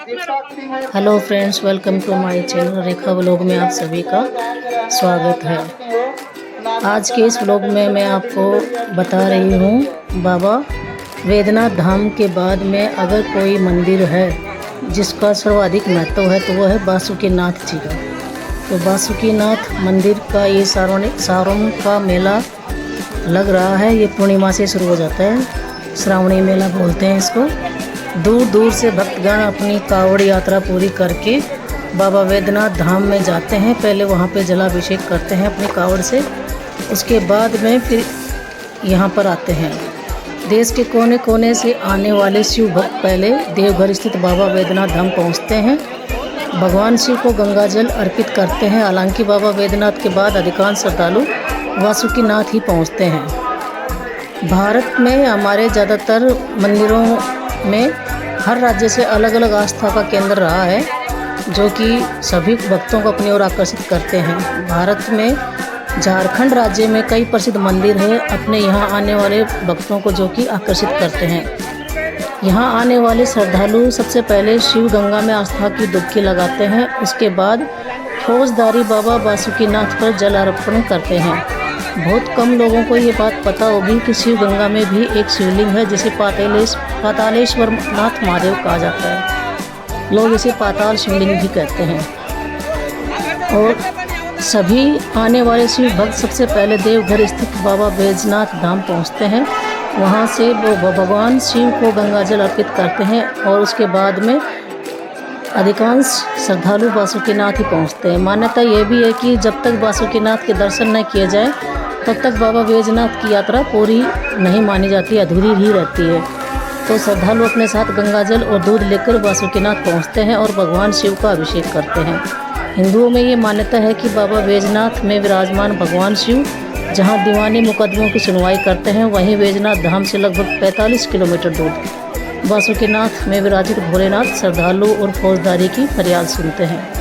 Hello friends, welcome to my channel Rekha vlog में आप सभी का स्वागत है। आज के इस व्लॉग में मैं आपको बता रही हूँ बाबा वैद्यनाथ धाम के बाद में अगर कोई मंदिर है जिसका सर्वाधिक महत्व है तो वह है बासुकीनाथ जी का। तो बासुकीनाथ मंदिर का ये सावन का मेला लग रहा है। ये पूर्णिमा से शुरू हो जाता है, श्रावणी मेला बोलते हैं इसको। दूर दूर से भक्तगण अपनी कावड़ यात्रा पूरी करके बाबा वैद्यनाथ धाम में जाते हैं। पहले वहाँ पे जलाभिषेक करते हैं अपनी कावड़ से, उसके बाद में फिर यहाँ पर आते हैं। देश के कोने कोने से आने वाले शिव भक्त पहले देवघर स्थित बाबा वैद्यनाथ धाम पहुँचते हैं, भगवान शिव को गंगाजल अर्पित करते हैं। हालांकि बाबा वैद्यनाथ के बाद अधिकांश श्रद्धालु बासुकीनाथ ही पहुँचते हैं। भारत में हमारे ज़्यादातर मंदिरों में हर राज्य से अलग अलग आस्था का केंद्र रहा है, जो कि सभी भक्तों को अपनी ओर आकर्षित करते हैं। भारत में झारखंड राज्य में कई प्रसिद्ध मंदिर है अपने यहाँ आने वाले भक्तों को, जो कि आकर्षित करते हैं। यहाँ आने वाले श्रद्धालु सबसे पहले शिव गंगा में आस्था की डुबकी लगाते हैं, उसके बाद फौजदारी बाबा बासुकीनाथ पर जल अर्पण करते हैं। बहुत कम लोगों को ये बात पता होगी कि शिव गंगा में भी एक शिवलिंग है जिसे पातालेश्वर नाथ महादेव कहा जाता है। लोग इसे पाताल शिवलिंग भी कहते हैं। और सभी आने वाले शिव भक्त सबसे पहले देवघर स्थित बाबा बैजनाथ धाम पहुंचते हैं। वहां से वो भगवान शिव को गंगाजल अर्पित करते हैं और उसके बाद में अधिकांश श्रद्धालु बासुकीनाथ ही पहुंचते हैं। मान्यता ये भी है कि जब तक बासुकीनाथ के दर्शन न किए जाए तब तक बाबा बैजनाथ की यात्रा पूरी नहीं मानी जाती, अधूरी ही रहती है। तो श्रद्धालु अपने साथ गंगाजल और दूध लेकर बासुकीनाथ पहुंचते हैं और भगवान शिव का अभिषेक करते हैं। हिंदुओं में ये मान्यता है कि बाबा बैजनाथ में विराजमान भगवान शिव जहां दीवानी मुकदमों की सुनवाई करते हैं, वहीं बैजनाथ धाम से लगभग 45 किलोमीटर दूर बासुकीनाथ में विराजित भोलेनाथ श्रद्धालु और फौजदारी की फरियाद सुनते हैं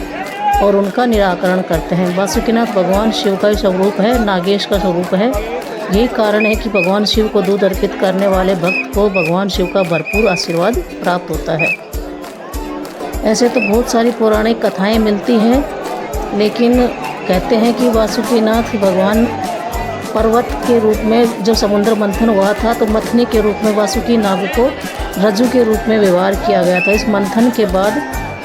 और उनका निराकरण करते हैं। बासुकीनाथ भगवान शिव का स्वरूप है, नागेश का स्वरूप है। यही कारण है कि भगवान शिव को दूध अर्पित करने वाले भक्त को भगवान शिव का भरपूर आशीर्वाद प्राप्त होता है। ऐसे तो बहुत सारी पौराणिक कथाएं मिलती हैं, लेकिन कहते हैं कि बासुकीनाथ भगवान पर्वत के रूप में जब समुद्र मंथन हुआ था तो मथनी के रूप में वासुकी नाग को रज्जु के रूप में व्यवहार किया गया था। इस मंथन के बाद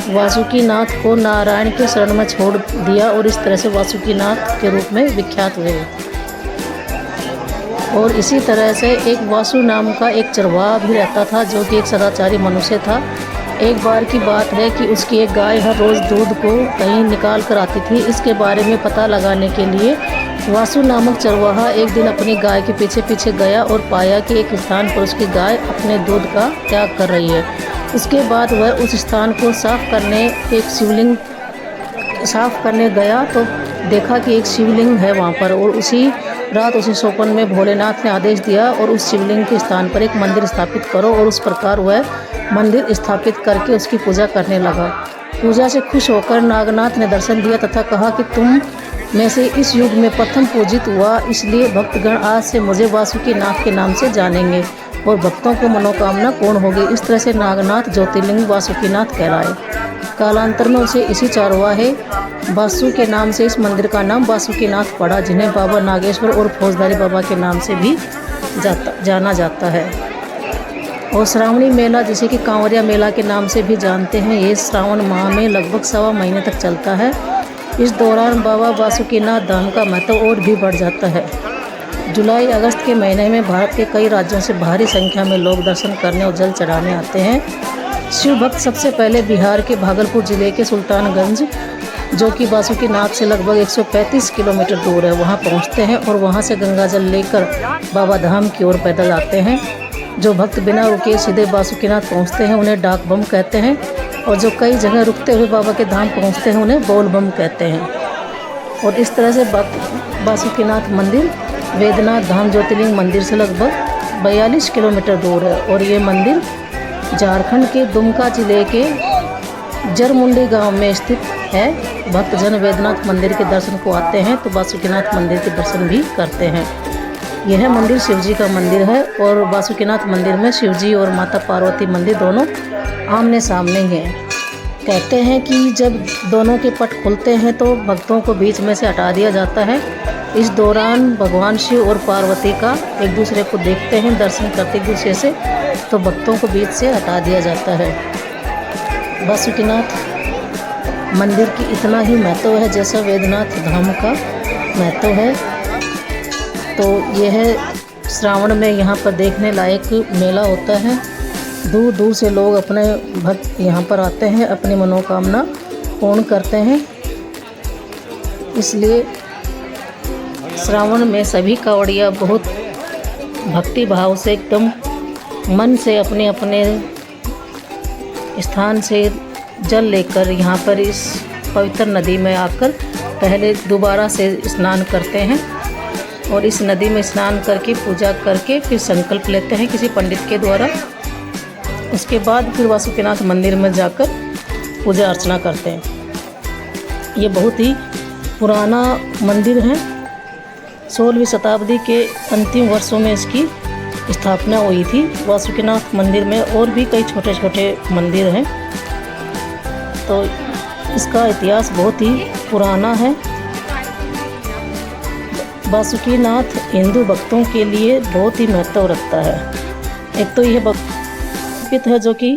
वासुकीनाथ को नारायण के शरण में छोड़ दिया और इस तरह से वासुकीनाथ के रूप में विख्यात हुए। और इसी तरह से एक वासु नाम का एक चरवाहा भी रहता था, जो कि एक सदाचारी मनुष्य था। एक बार की बात है कि उसकी एक गाय हर रोज़ दूध को कहीं निकाल कर आती थी। इसके बारे में पता लगाने के लिए वासु नामक चरवाहा एक दिन अपनी गाय के पीछे पीछे गया और पाया कि एक स्थान पर उसकी गाय अपने दूध का त्याग कर रही है। उसके बाद वह उस स्थान को साफ करने गया तो देखा कि एक शिवलिंग है वहाँ पर। और उसी रात उसी स्वप्न में भोलेनाथ ने आदेश दिया और उस शिवलिंग के स्थान पर एक मंदिर स्थापित करो। और उस प्रकार वह मंदिर स्थापित करके उसकी पूजा करने लगा। पूजा से खुश होकर नागनाथ ने दर्शन दिया तथा कहा कि तुम में से इस युग में प्रथम पूजित हुआ, इसलिए भक्तगण आज से मुझे बासुकीनाथ के नाम से जानेंगे और भक्तों को मनोकामना पूर्ण होगी। इस तरह से नागनाथ ज्योतिर्लिंग बासुकीनाथ कहलाए। कालांतर में उसे इसी चरवाहे बासु के नाम से इस मंदिर का नाम बासुकीनाथ पड़ा, जिन्हें बाबा नागेश्वर और फौजदारी बाबा के नाम से भी जाना जाता है। और श्रावणी मेला, जिसे कि कांवरिया मेला के नाम से भी जानते हैं, ये श्रावण माह में लगभग 1.25 महीने तक चलता है। इस दौरान बाबा बासुकीनाथ धाम का महत्व और भी बढ़ जाता है। जुलाई अगस्त के महीने में भारत के कई राज्यों से भारी संख्या में लोग दर्शन करने और जल चढ़ाने आते हैं। शिव भक्त सबसे पहले बिहार के भागलपुर जिले के सुल्तानगंज, जो कि बासुकीनाथ से लगभग 135 किलोमीटर दूर है, वहां पहुंचते हैं और वहां से गंगाजल लेकर बाबा धाम की ओर पैदल आते हैं। जो भक्त बिना रुके सीधे बासुकीनाथ पहुंचते हैं उन्हें डाक बम कहते हैं, और जो कई जगह रुकते हुए बाबा के धाम पहुंचते हैं उन्हें बोल बम कहते हैं। और इस तरह से बासुकीनाथ मंदिर वैद्यनाथ धाम ज्योतिर्लिंग मंदिर से लगभग 42 किलोमीटर दूर है। और ये मंदिर झारखंड के दुमका जिले के जरमुंडी गांव में स्थित है। भक्तजन वैद्यनाथ मंदिर के दर्शन को आते हैं तो बासुकीनाथ मंदिर के दर्शन भी करते हैं। यह मंदिर शिवजी का मंदिर है और बासुकीनाथ मंदिर में शिवजी और माता पार्वती मंदिर दोनों आमने सामने ही हैं। कहते हैं कि जब दोनों के पट खुलते हैं तो भक्तों को बीच में से हटा दिया जाता है। इस दौरान भगवान शिव और पार्वती का एक दूसरे को देखते हैं, दर्शन करते एक दूसरे से, तो भक्तों को बीच से हटा दिया जाता है। बासुकीनाथ मंदिर की इतना ही महत्व है जैसा वैद्यनाथ धाम का महत्व है। तो यह श्रावण में यहाँ पर देखने लायक मेला होता है। दूर दूर से लोग अपने भक्त यहाँ पर आते हैं, अपनी मनोकामना पूर्ण करते हैं। इसलिए श्रावण में सभी कांवड़िया बहुत भक्ति भाव से एकदम मन से अपने अपने स्थान से जल लेकर यहाँ पर इस पवित्र नदी में आकर पहले दोबारा से स्नान करते हैं और इस नदी में स्नान करके पूजा करके फिर संकल्प लेते हैं किसी पंडित के द्वारा। उसके बाद फिर वासुकीनाथ मंदिर में जाकर पूजा अर्चना करते हैं। ये बहुत ही पुराना मंदिर है। 16वीं शताब्दी के अंतिम वर्षों में इसकी स्थापना हुई थी। वासुकीनाथ मंदिर में और भी कई छोटे छोटे मंदिर हैं, तो इसका इतिहास बहुत ही पुराना है। वासुकीनाथ हिंदू भक्तों के लिए बहुत ही महत्व रखता है। एक तो यह है जो कि